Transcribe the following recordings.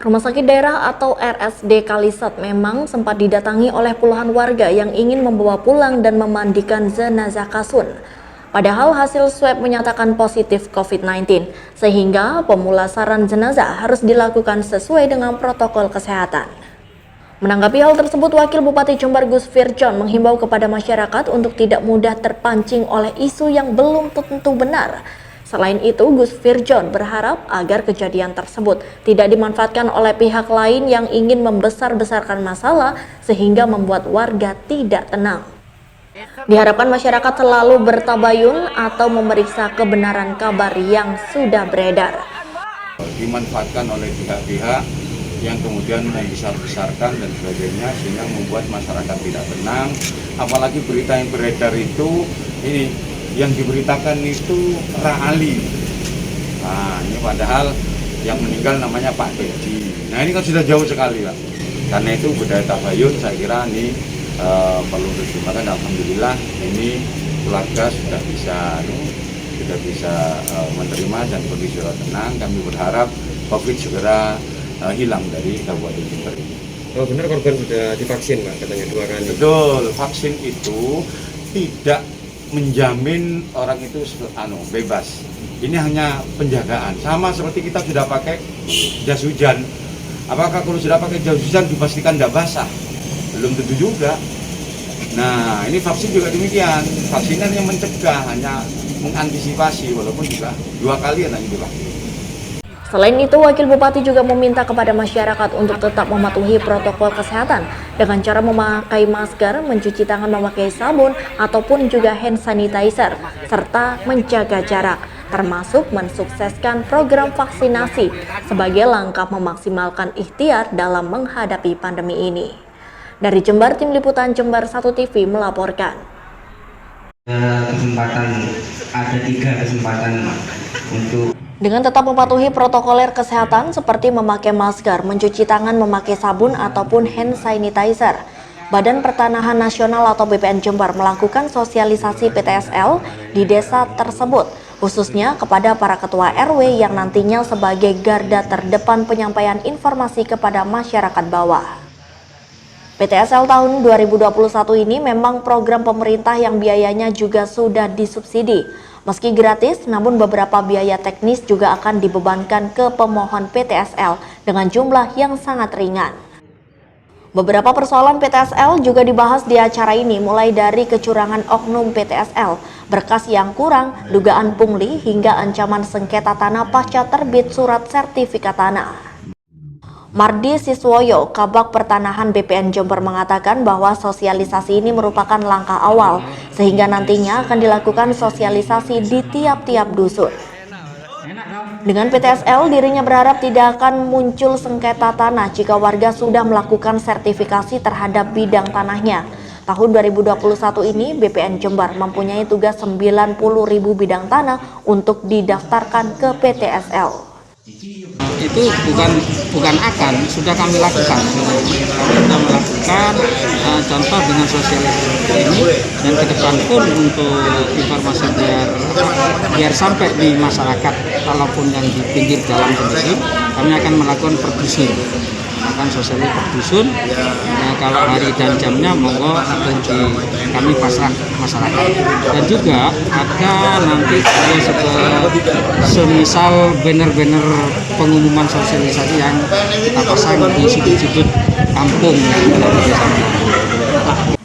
Rumah Sakit Daerah atau RSD Kalisat memang sempat didatangi oleh puluhan warga yang ingin membawa pulang dan memandikan jenazah Kasun. Padahal hasil swab menyatakan positif COVID-19, sehingga pemulasaran jenazah harus dilakukan sesuai dengan protokol kesehatan. Menanggapi hal tersebut, Wakil Bupati Jember Gus Firjon menghimbau kepada masyarakat untuk tidak mudah terpancing oleh isu yang belum tentu benar. Selain itu, Gus Firjon berharap agar kejadian tersebut tidak dimanfaatkan oleh pihak lain yang ingin membesar-besarkan masalah sehingga membuat warga tidak tenang. Diharapkan masyarakat selalu bertabayun atau memeriksa kebenaran kabar yang sudah beredar. Dimanfaatkan oleh pihak-pihak yang kemudian membesar-besarkan dan sebagainya sehingga membuat masyarakat tidak tenang. Apalagi berita yang beredar itu ini yang diberitakan itu Ra'ali. Nah, ini padahal yang meninggal namanya Pak Dedi. Nah, ini kan sudah jauh sekali, Pak. Karena itu budaya tabayun saya kira ini perlu dipertimbangkan. Alhamdulillah ini keluarga sudah bisa menerima dan kondisi sudah tenang. Kami berharap COVID segera hilang dari Kabupaten Jember ini. Oh, benar korban sudah divaksin, Pak, katanya 2 kali. Betul, vaksin itu tidak menjamin orang itu bebas. Ini hanya penjagaan. Sama seperti kita sudah pakai jas hujan. Apakah kalau sudah pakai jas hujan dipastikan tidak basah? Belum tentu juga. Nah, ini vaksin juga demikian. Vaksin hanya mencegah, hanya mengantisipasi, walaupun juga 2 kali hanya divaksin. Selain itu, Wakil Bupati juga meminta kepada masyarakat untuk tetap mematuhi protokol kesehatan dengan cara memakai masker, mencuci tangan memakai sabun, ataupun juga hand sanitizer, serta menjaga jarak, termasuk mensukseskan program vaksinasi sebagai langkah memaksimalkan ikhtiar dalam menghadapi pandemi ini. Dari Jember, Tim Liputan Jember 1 TV melaporkan. Ada 3 kesempatan untuk Dengan tetap mematuhi protokoler kesehatan seperti memakai masker, mencuci tangan memakai sabun ataupun hand sanitizer, Badan Pertanahan Nasional atau BPN Jember melakukan sosialisasi PTSL di desa tersebut, khususnya kepada para ketua RW yang nantinya sebagai garda terdepan penyampaian informasi kepada masyarakat bawah. PTSL tahun 2021 ini memang program pemerintah yang biayanya juga sudah disubsidi. Meski gratis, namun beberapa biaya teknis juga akan dibebankan ke pemohon PTSL dengan jumlah yang sangat ringan. Beberapa persoalan PTSL juga dibahas di acara ini, mulai dari kecurangan oknum PTSL, berkas yang kurang, dugaan pungli, hingga ancaman sengketa tanah pasca terbit surat sertifikat tanah. Mardi Siswoyo, Kabag Pertanahan BPN Jember mengatakan bahwa sosialisasi ini merupakan langkah awal, sehingga nantinya akan dilakukan sosialisasi di tiap-tiap dusun. Dengan PTSL, dirinya berharap tidak akan muncul sengketa tanah jika warga sudah melakukan sertifikasi terhadap bidang tanahnya. Tahun 2021 ini, BPN Jember mempunyai tugas 90.000 bidang tanah untuk didaftarkan ke PTSL. Itu bukan akan, sudah kami lakukan. Kami sudah melakukan contoh dengan sosialisasi ini, dan ke depan pun untuk informasi biar sampai di masyarakat, kalaupun yang di pinggir jalan sendiri, kami akan melakukan per dusun. Akan sosialisasi per dusun. Kalau hari dan jamnya monggo kami pasrah masyarakat. Dan juga ada nanti semisal banner-banner pengumuman sosialisasi yang kita pasang di sudut-sudut kampung yang ada di desa Menampu.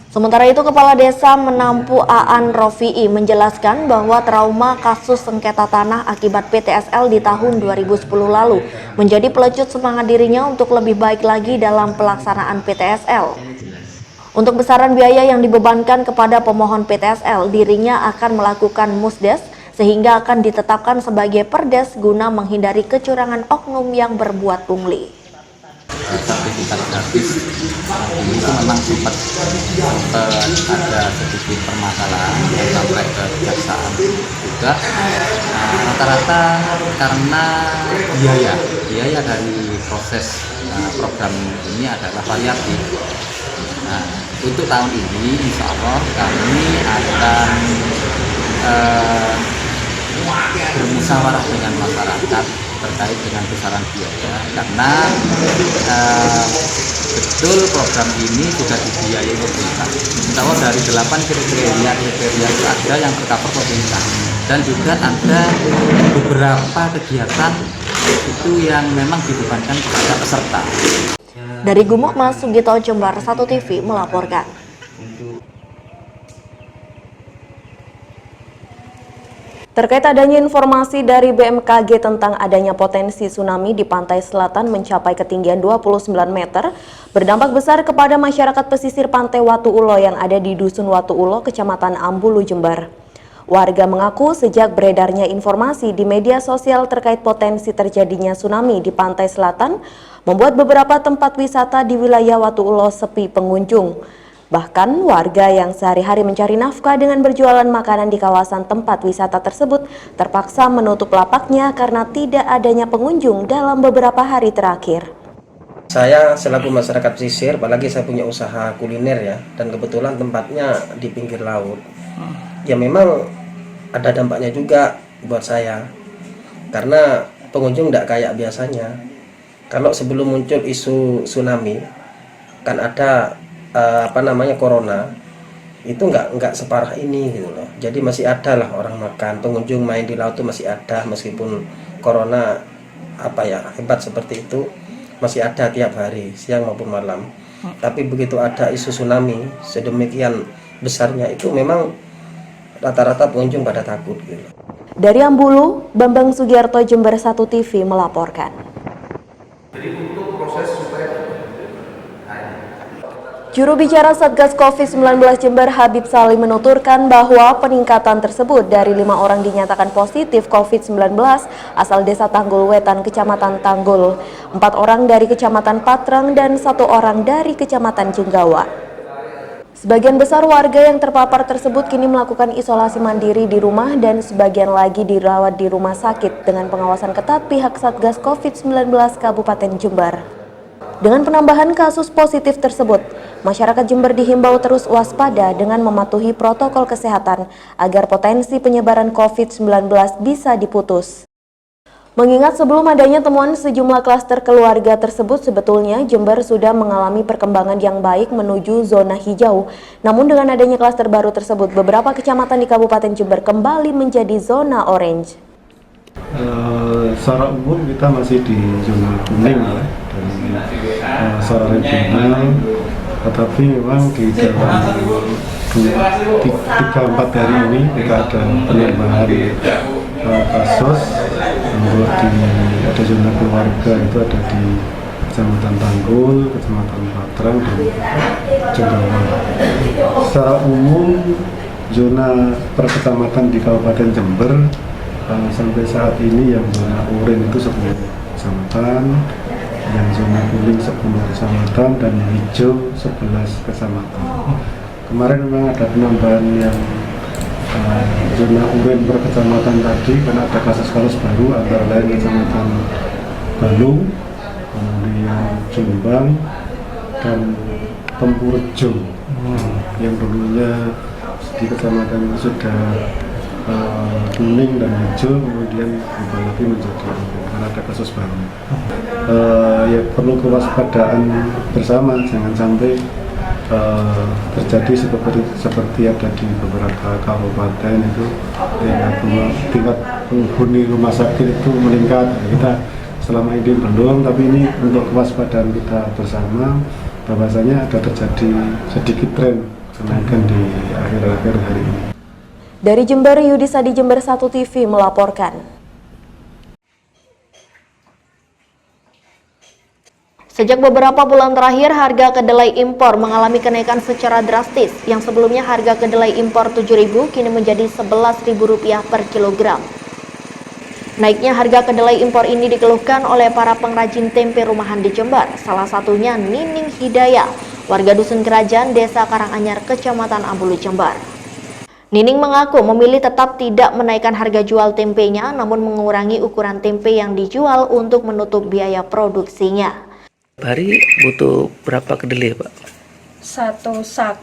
Sementara itu, Kepala Desa Menampu Aan Rofi'i menjelaskan bahwa trauma kasus sengketa tanah akibat PTSL di tahun 2010 lalu menjadi pelecut semangat dirinya untuk lebih baik lagi dalam pelaksanaan PTSL. Untuk besaran biaya yang dibebankan kepada pemohon PTSL, dirinya akan melakukan musdes sehingga akan ditetapkan sebagai perdes guna menghindari kecurangan oknum yang berbuat pungli. Sertifikat gratis itu memang sempat ada sedikit permasalahan sampai ke kejaksaan juga. Rata-rata karena biaya dari proses program ini adalah variatif. Nah, untuk tahun ini insya Allah kami akan bermusyawarah dengan masyarakat terkait dengan besaran biaya karena betul program ini sudah dibiayai pemerintah. Insya Allah dari 8 kriteria itu ada yang tercover pemerintah dan juga ada beberapa kegiatan itu yang memang dibebankan kepada peserta. Dari Gumuk Mas Sugito, Jember 1 TV melaporkan. Terkait adanya informasi dari BMKG tentang adanya potensi tsunami di pantai selatan mencapai ketinggian 29 meter, berdampak besar kepada masyarakat pesisir pantai Watu Ulo yang ada di Dusun Watu Ulo, Kecamatan Ambulu, Jember. Warga mengaku sejak beredarnya informasi di media sosial terkait potensi terjadinya tsunami di pantai selatan, membuat beberapa tempat wisata di wilayah Watu Ulo sepi pengunjung. Bahkan warga yang sehari-hari mencari nafkah dengan berjualan makanan di kawasan tempat wisata tersebut terpaksa menutup lapaknya karena tidak adanya pengunjung dalam beberapa hari terakhir. Saya selaku masyarakat pesisir, apalagi saya punya usaha kuliner ya, dan kebetulan tempatnya di pinggir laut. Ya memang ada dampaknya juga buat saya, karena pengunjung tidak kayak biasanya. Kalau sebelum muncul isu tsunami, kan ada corona, itu nggak separah ini gitu loh. Jadi masih ada lah orang makan, pengunjung main di laut itu masih ada, meskipun corona hebat seperti itu masih ada tiap hari siang maupun malam. Tapi begitu ada isu tsunami sedemikian besarnya, itu memang rata-rata pengunjung pada takut gitu. Dari Ambulu, Bambang Sugiarto, Jember 1 TV melaporkan. Juru bicara Satgas COVID-19 Jember Habib Salim menuturkan bahwa peningkatan tersebut dari 5 orang dinyatakan positif COVID-19 asal Desa Tanggul Wetan, Kecamatan Tanggul, 4 orang dari Kecamatan Patrang, dan 1 orang dari Kecamatan Jenggawa. Sebagian besar warga yang terpapar tersebut kini melakukan isolasi mandiri di rumah dan sebagian lagi dirawat di rumah sakit dengan pengawasan ketat pihak Satgas COVID-19 Kabupaten Jember. Dengan penambahan kasus positif tersebut, masyarakat Jember dihimbau terus waspada dengan mematuhi protokol kesehatan agar potensi penyebaran COVID-19 bisa diputus. Mengingat sebelum adanya temuan sejumlah klaster keluarga tersebut, sebetulnya Jember sudah mengalami perkembangan yang baik menuju zona hijau. Namun dengan adanya klaster baru tersebut, beberapa kecamatan di Kabupaten Jember kembali menjadi zona orange. Secara umum kita masih di zona kuning ya, dan secara regional, tetapi memang di dalam 3-4 hari ini kita ada penambahan kasus. Untuk ada zona keluarga itu ada di Kecamatan Tanggul, Kecamatan Patrang, dan Jenggawa. Secara umum zona per kecamatan di Kabupaten Jember sampai saat ini yang zona oranye itu 10 kecamatan, yang zona kuning 10 kecamatan, dan yang hijau 11 kecamatan. Kemarin memang ada penambahan yang zona oranye per kecamatan tadi karena ada kasus-kasus baru, antara lain Kecamatan Balung, kemudian Jombang, dan Tempurjo, yang dulunya di kecamatan itu sudah kuning dan hijau, kemudian berubah lagi menjadi oranye karena ada kasus baru. Ya perlu kewaspadaan bersama, jangan sampai terjadi seperti ada di beberapa kabupaten itu tingkat penghuni rumah sakit itu meningkat. Kita selama ini belum, tapi ini untuk kewaspadaan kita bersama, bahwasanya ada terjadi sedikit tren kenaikan di akhir-akhir hari ini. Dari Jember, Yudisa di Jember 1 TV melaporkan. Sejak beberapa bulan terakhir, harga kedelai impor mengalami kenaikan secara drastis. Yang sebelumnya harga kedelai impor Rp7.000 kini menjadi Rp11.000 per kilogram. Naiknya harga kedelai impor ini dikeluhkan oleh para pengrajin tempe rumahan di Jember. Salah satunya Nining Hidayah, warga Dusun Kerajaan, Desa Karanganyar, Kecamatan Ambulu, Jember. Nining mengaku memilih tetap tidak menaikkan harga jual tempenya, namun mengurangi ukuran tempe yang dijual untuk menutup biaya produksinya. Hari butuh berapa kedelai, Pak? 1 sak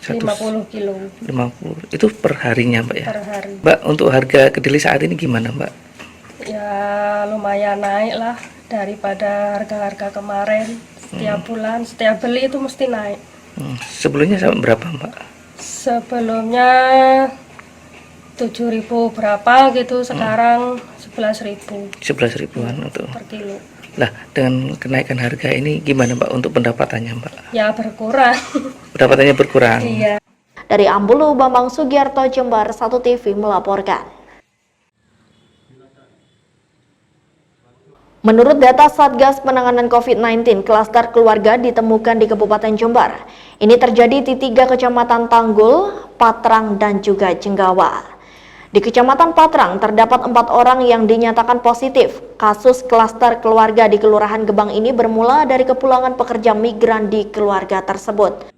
50 kilo. 50. Itu per harinya, Mbak ya? Per hari. Mbak, untuk harga kedelai saat ini gimana, Mbak? Ya lumayan naik lah daripada harga-harga kemarin. Setiap bulan, setiap beli itu mesti naik. Sebelumnya sampai berapa, Mbak? Sebelumnya 7.000 berapa gitu, sekarang 11.000 11.000-an atau? per kilo. Lah, dengan kenaikan harga ini gimana, Mbak, untuk pendapatannya, Mbak? Ya berkurang. Pendapatannya berkurang. Iya. Dari Ambulu, Bambang Sugiarto, Jember, 1 TV melaporkan. Menurut data Satgas Penanganan COVID-19, klaster keluarga ditemukan di Kabupaten Jember. Ini terjadi di 3 kecamatan Tanggul, Patrang, dan juga Jenggawa. Di Kecamatan Patrang terdapat 4 orang yang dinyatakan positif. Kasus klaster keluarga di Kelurahan Gebang ini bermula dari kepulangan pekerja migran di keluarga tersebut.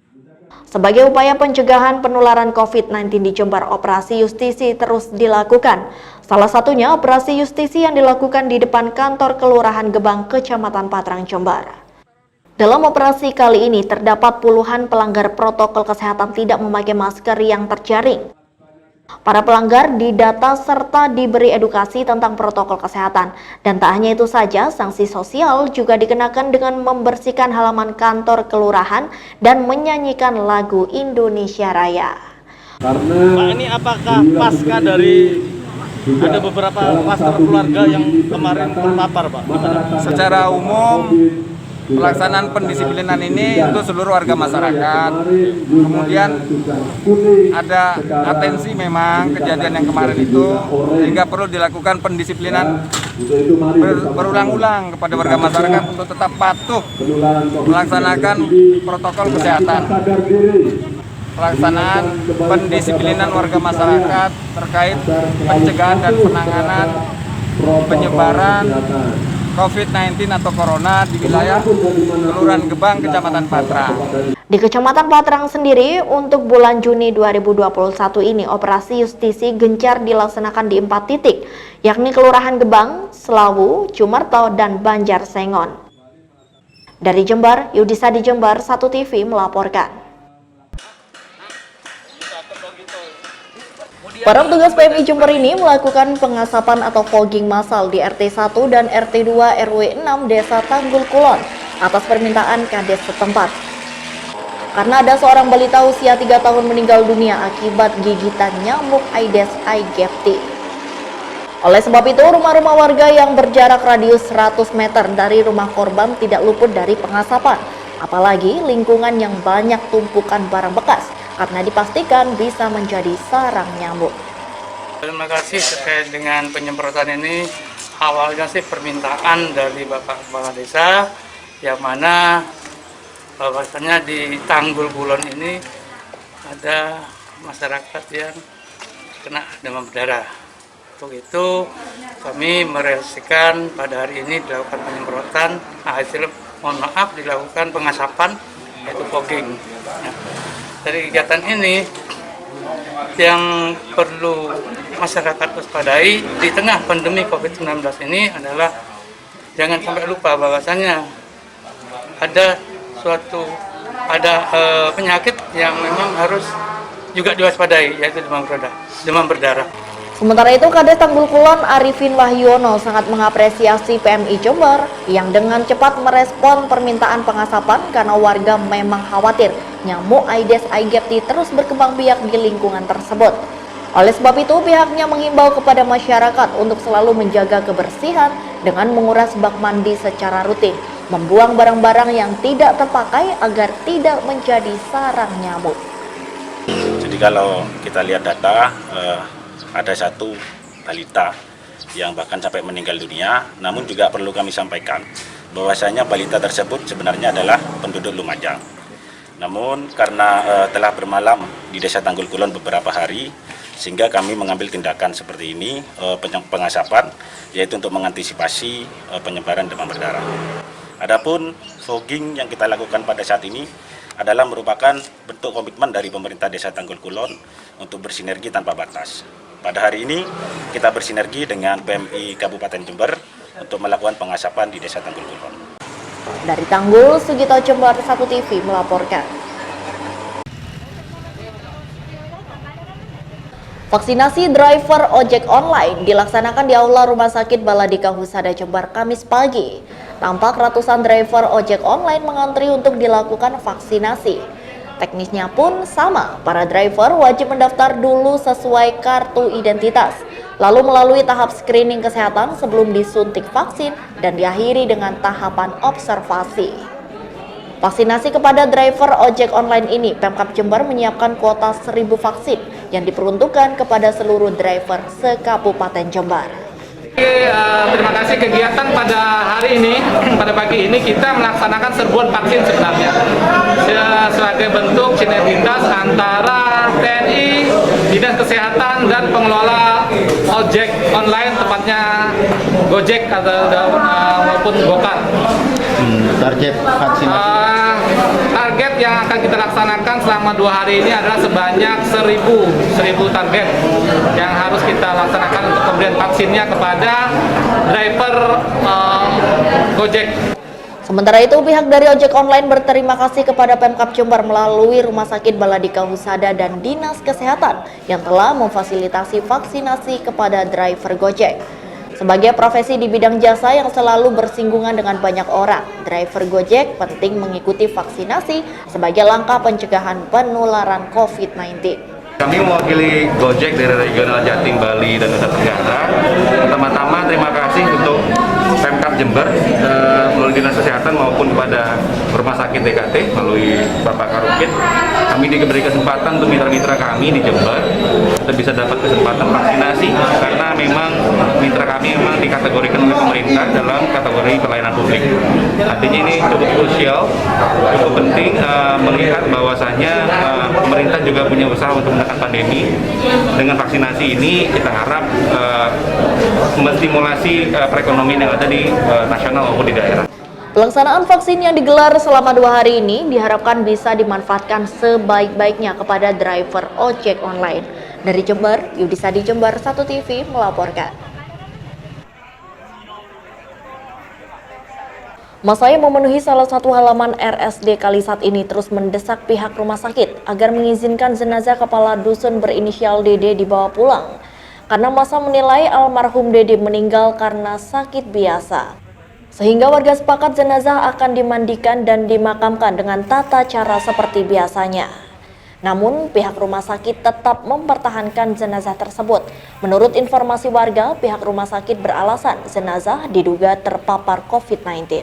Sebagai upaya pencegahan penularan COVID-19 di Jember, operasi justisi terus dilakukan. Salah satunya operasi justisi yang dilakukan di depan kantor Kelurahan Gebang, Kecamatan Patrang, Jember. Dalam operasi kali ini terdapat puluhan pelanggar protokol kesehatan tidak memakai masker yang terjaring. Para pelanggar didata serta diberi edukasi tentang protokol kesehatan. Dan tak hanya itu saja, sanksi sosial juga dikenakan dengan membersihkan halaman kantor kelurahan dan menyanyikan lagu Indonesia Raya. Pak, ini apakah pasca dari ada beberapa klaster keluarga yang kemarin terpapar, Pak? Secara umum, pelaksanaan pendisiplinan ini untuk seluruh warga masyarakat. Kemudian ada atensi memang kejadian yang kemarin itu, sehingga perlu dilakukan pendisiplinan berulang-ulang kepada warga masyarakat untuk tetap patuh melaksanakan protokol kesehatan. Pelaksanaan pendisiplinan warga masyarakat terkait pencegahan dan penanganan penyebaran COVID-19 atau Corona di wilayah Kelurahan Gebang, Kecamatan Patrang. Di Kecamatan Patrang sendiri, untuk bulan Juni 2021 ini, operasi justisi gencar dilaksanakan di 4 titik, yakni Kelurahan Gebang, Selawu, Cumerto, dan Banjarsengon. Dari Jember, Yudisa di Jember, 1 TV melaporkan. Para petugas PMI Jember ini melakukan pengasapan atau fogging massal di RT 1 dan RT 2 RW 6 Desa Tanggul Kulon atas permintaan Kades setempat. Karena ada seorang balita usia 3 tahun meninggal dunia akibat gigitan nyamuk Aedes aegypti. Oleh sebab itu, rumah-rumah warga yang berjarak radius 100 meter dari rumah korban tidak luput dari pengasapan, apalagi lingkungan yang banyak tumpukan barang bekas, karena dipastikan bisa menjadi sarang nyamuk. Terima kasih terkait dengan penyemprotan ini. Awalnya sih permintaan dari Bapak Kepala Desa, yang mana bahwasannya di Tanggul Kulon ini ada masyarakat yang kena demam berdarah. Untuk itu kami merealisasikan pada hari ini dilakukan penyemprotan, hasil dilakukan pengasapan yaitu fogging. Dari kegiatan ini yang perlu masyarakat waspadai di tengah pandemi COVID-19 ini adalah jangan sampai lupa bahwasannya ada penyakit yang memang harus juga diwaspadai, yaitu demam berdarah. Sementara itu, Kades Tanggul Kulon Arifin Wahyono sangat mengapresiasi PMI Jember yang dengan cepat merespon permintaan pengasapan karena warga memang khawatir nyamuk Aedes aegypti terus berkembang biak di lingkungan tersebut. Oleh sebab itu, pihaknya menghimbau kepada masyarakat untuk selalu menjaga kebersihan dengan menguras bak mandi secara rutin, membuang barang-barang yang tidak terpakai agar tidak menjadi sarang nyamuk. Jadi kalau kita lihat data, ada satu balita yang bahkan sampai meninggal dunia, namun juga perlu kami sampaikan bahwasanya balita tersebut sebenarnya adalah penduduk Lumajang. Namun karena telah bermalam di Desa Tanggul Kulon beberapa hari, sehingga kami mengambil tindakan seperti ini, pengasapan, yaitu untuk mengantisipasi penyebaran demam berdarah. Adapun fogging yang kita lakukan pada saat ini adalah merupakan bentuk komitmen dari pemerintah Desa Tanggul Kulon untuk bersinergi tanpa batas. Pada hari ini kita bersinergi dengan PMI Kabupaten Jember untuk melakukan pengasapan di Desa Tanggul Kulon. Dari Tanggul, Sugito, Jember, 1 TV melaporkan. Vaksinasi driver ojek online dilaksanakan di Aula Rumah Sakit Baladika Husada Jember Kamis pagi. Tampak ratusan driver ojek online mengantri untuk dilakukan vaksinasi. Teknisnya pun sama, para driver wajib mendaftar dulu sesuai kartu identitas, lalu melalui tahap screening kesehatan sebelum disuntik vaksin dan diakhiri dengan tahapan observasi. Vaksinasi kepada driver ojek online ini, Pemkab Jember menyiapkan kuota 1.000 vaksin yang diperuntukkan kepada seluruh driver se-Kabupaten Jember. Terima kasih kegiatan pada hari ini, pada pagi ini kita melaksanakan serbuan vaksin sebenarnya sebagai bentuk sinergitas antara TNI, Dinas Kesehatan dan pengelola ojek online, tepatnya Gojek atau maupun Gokar. Target vaksinasi? Target yang akan kita laksanakan selama 2 hari ini adalah sebanyak 1.000 target yang harus kita laksanakan untuk pemberian vaksinnya kepada driver Gojek. Sementara itu, pihak dari ojek online berterima kasih kepada Pemkab Jember melalui Rumah Sakit Baladika Husada dan Dinas Kesehatan yang telah memfasilitasi vaksinasi kepada driver Gojek. Sebagai profesi di bidang jasa yang selalu bersinggungan dengan banyak orang, driver Gojek penting mengikuti vaksinasi sebagai langkah pencegahan penularan COVID-19. Kami mewakili Gojek dari regional Jatim, Bali, dan Nusa Tenggara. Pertama-tama terima kasih untuk Pemkab Jember melalui Dinas Kesehatan maupun kepada Rumah Sakit DKT melalui Bapak Karukit. Kami diberi kesempatan untuk mitra-mitra kami di Jember kita bisa dapat kesempatan vaksinasi karena memang mitra kami memang dikategorikan oleh pemerintah dalam kategori pelayanan publik. Artinya ini cukup krusial, cukup penting melihat bahwasanya pemerintah juga punya usaha untuk menekan pandemi. Dengan vaksinasi ini kita harap menstimulasi perekonomian yang ada di nasional maupun di daerah. Pelaksanaan vaksin yang digelar selama 2 hari ini diharapkan bisa dimanfaatkan sebaik-baiknya kepada driver ojek online. Dari Jember, Yudisadi Jember 1 TV melaporkan. Massa yang memenuhi salah satu halaman RSD Kalisat ini terus mendesak pihak rumah sakit agar mengizinkan jenazah kepala dusun berinisial DD dibawa pulang. Karena massa menilai almarhum DD meninggal karena sakit biasa. Sehingga warga sepakat jenazah akan dimandikan dan dimakamkan dengan tata cara seperti biasanya. Namun pihak rumah sakit tetap mempertahankan jenazah tersebut. Menurut informasi warga, pihak rumah sakit beralasan jenazah diduga terpapar COVID-19.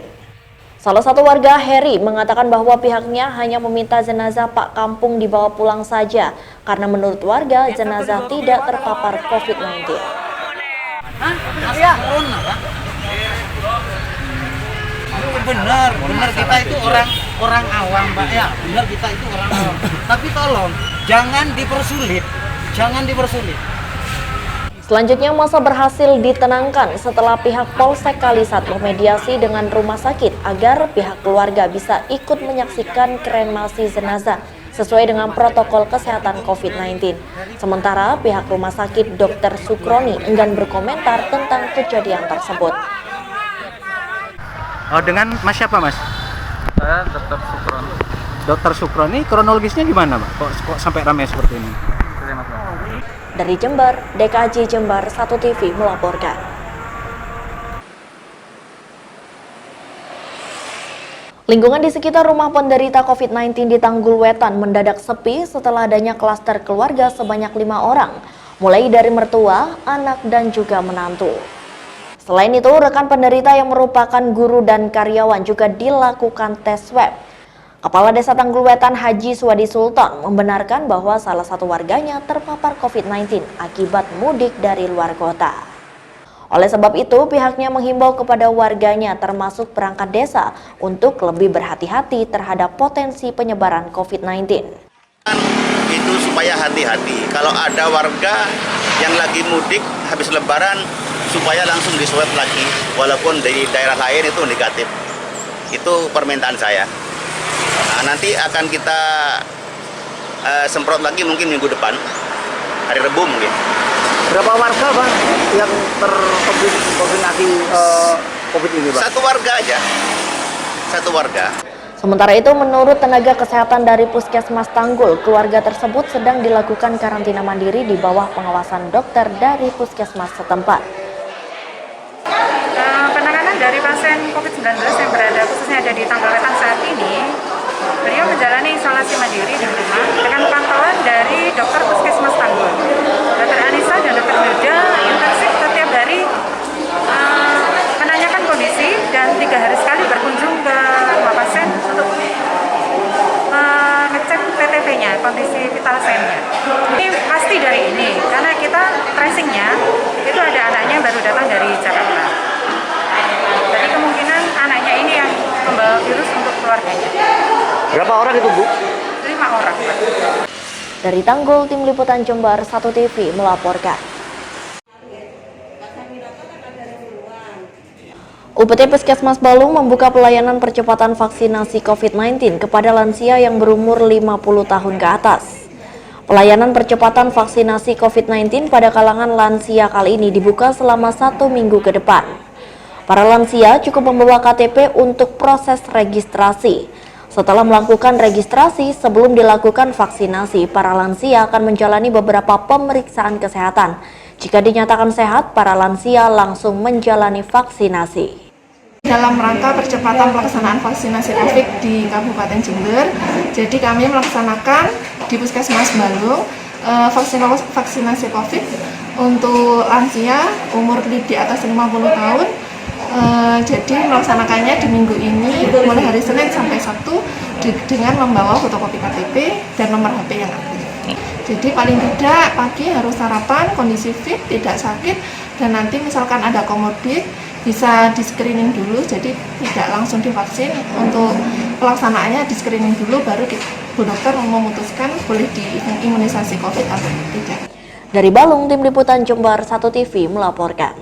Salah satu warga, Heri, mengatakan bahwa pihaknya hanya meminta jenazah Pak Kampung dibawa pulang saja karena menurut warga jenazah tidak terpapar COVID-19. Benar kita itu orang awam, Mbak ya. Benar kita itu orang awam. Tapi tolong jangan dipersulit. Selanjutnya massa berhasil ditenangkan setelah pihak Polsek Kalisat memediasi dengan rumah sakit agar pihak keluarga bisa ikut menyaksikan kremasi jenazah sesuai dengan protokol kesehatan COVID-19. Sementara pihak rumah sakit Dr. Sukroni enggan berkomentar tentang kejadian tersebut. Dengan Mas siapa, Mas? Saya Dr. Sukroni. Dr. Sukroni, kronologisnya gimana, Pak? Kok sampai ramai seperti ini? Dari Jember, DKJ Jember 1 TV melaporkan. Lingkungan di sekitar rumah penderita COVID-19 di Tanggul Wetan mendadak sepi setelah adanya klaster keluarga sebanyak 5 orang, mulai dari mertua, anak, dan juga menantu. Selain itu, rekan penderita yang merupakan guru dan karyawan juga dilakukan tes swab. Kepala Desa Tanggul Wetan Haji Suwadi Sultan membenarkan bahwa salah satu warganya terpapar COVID-19 akibat mudik dari luar kota. Oleh sebab itu, pihaknya menghimbau kepada warganya termasuk perangkat desa untuk lebih berhati-hati terhadap potensi penyebaran COVID-19. Itu supaya hati-hati. Kalau ada warga yang lagi mudik habis lebaran, supaya langsung diswab lagi, walaupun dari daerah lain itu negatif. Itu permintaan saya. Nah, nanti akan kita semprot lagi mungkin minggu depan, hari Rebu mungkin. Berapa warga, Bang, yang terkonfirmasi COVID ini, Bang? Satu warga aja. Satu warga. Sementara itu, menurut tenaga kesehatan dari Puskesmas Tanggul, keluarga tersebut sedang dilakukan karantina mandiri di bawah pengawasan dokter dari Puskesmas setempat. Penanganan dari pasien COVID-19 yang berada khususnya ada di Tanggul Wetan saat ini, beliau menjalani isolasi mandiri di rumah dengan pantauan dari dokter Puskesmas Tanggul. Dr. Anissa dan Dr. Milda intensif setiap hari menanyakan kondisi dan 3 hari sekali berkunjung ke rumah pasien untuk ngecek PTV-nya, kondisi vital sign-nya. Ini pasti dari ini, karena kita tracing-nya itu ada anaknya baru datang dari Jakarta. Jadi kemungkinan anaknya ini yang membawa virus untuk keluarganya. Berapa orang itu, Bu? 5 orang, Pak. Dari Tanggul, Tim Liputan Jember 1 TV melaporkan. UPT Puskesmas Balung membuka pelayanan percepatan vaksinasi COVID-19 kepada lansia yang berumur 50 tahun ke atas. Pelayanan percepatan vaksinasi COVID-19 pada kalangan lansia kali ini dibuka selama 1 minggu ke depan. Para lansia cukup membawa KTP untuk proses registrasi. Setelah melakukan registrasi, sebelum dilakukan vaksinasi, para lansia akan menjalani beberapa pemeriksaan kesehatan. Jika dinyatakan sehat, para lansia langsung menjalani vaksinasi. Dalam rangka percepatan pelaksanaan vaksinasi COVID di Kabupaten Jember, jadi kami melaksanakan di Puskesmas Balung vaksinasi COVID untuk lansia umur di atas 50 tahun. Jadi melaksanakannya di minggu ini mulai hari Senin sampai Sabtu dengan membawa fotokopi KTP dan nomor HP yang aktif. Jadi paling tidak pagi harus sarapan, kondisi fit, tidak sakit, dan nanti misalkan ada komorbid bisa di screening dulu, jadi tidak langsung divaksin. Untuk pelaksanaannya di screening dulu, baru Bu Dokter memutuskan boleh diimunisasi COVID atau tidak. Dari Balung, Tim Liputan Jember 1 TV melaporkan.